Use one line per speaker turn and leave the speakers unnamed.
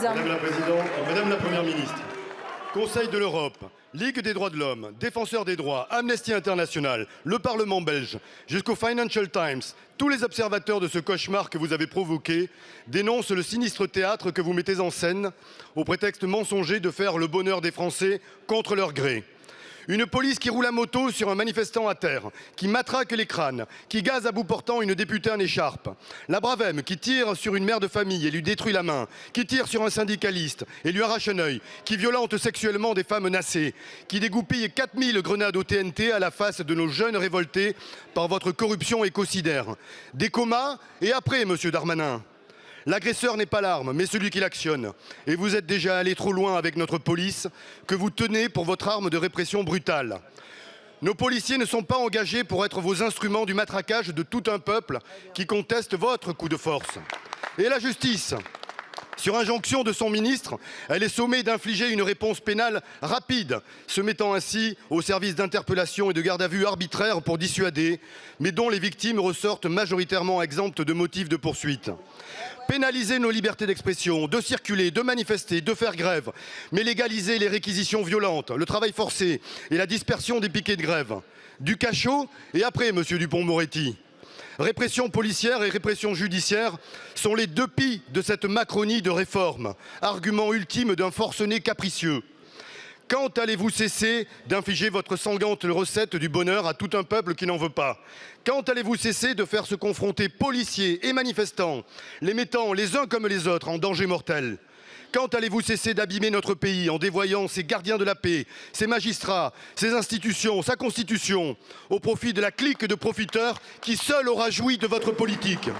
Madame la Présidente, Madame la Première ministre, Conseil de l'Europe, Ligue des droits de l'homme, Défenseurs des droits, Amnesty International, le Parlement belge, jusqu'au Financial Times, tous les observateurs de ce cauchemar que vous avez provoqué dénoncent le sinistre théâtre que vous mettez en scène au prétexte mensonger de faire le bonheur des Français contre leur gré. Une police qui roule à moto sur un manifestant à terre, qui matraque les crânes, qui gaze à bout portant une députée en écharpe. La Bravem qui tire sur une mère de famille et lui détruit la main, qui tire sur un syndicaliste et lui arrache un œil, qui violente sexuellement des femmes menacées, qui dégoupille 4000 grenades au TNT à la face de nos jeunes révoltés par votre corruption écocidaire. Des comas et après, monsieur Darmanin. L'agresseur n'est pas l'arme, mais celui qui l'actionne. Et vous êtes déjà allé trop loin avec notre police, que vous tenez pour votre arme de répression brutale. Nos policiers ne sont pas engagés pour être vos instruments du matraquage de tout un peuple qui conteste votre coup de force. Et la justice, sur injonction de son ministre, elle est sommée d'infliger une réponse pénale rapide, se mettant ainsi au service d'interpellation et de garde à vue arbitraire pour dissuader, mais dont les victimes ressortent majoritairement exemptes de motifs de poursuite. Pénaliser nos libertés d'expression, de circuler, de manifester, de faire grève, mais légaliser les réquisitions violentes, le travail forcé et la dispersion des piquets de grève. Du cachot et après, monsieur Dupond-Moretti. Répression policière et répression judiciaire sont les deux pis de cette Macronie de réforme, argument ultime d'un forcené capricieux. Quand allez-vous cesser d'infliger votre sanglante recette du bonheur à tout un peuple qui n'en veut pas? Quand allez-vous cesser de faire se confronter policiers et manifestants, les mettant les uns comme les autres en danger mortel? Quand allez-vous cesser d'abîmer notre pays en dévoyant ses gardiens de la paix, ses magistrats, ses institutions, sa constitution, au profit de la clique de profiteurs qui seule aura joui de votre politique?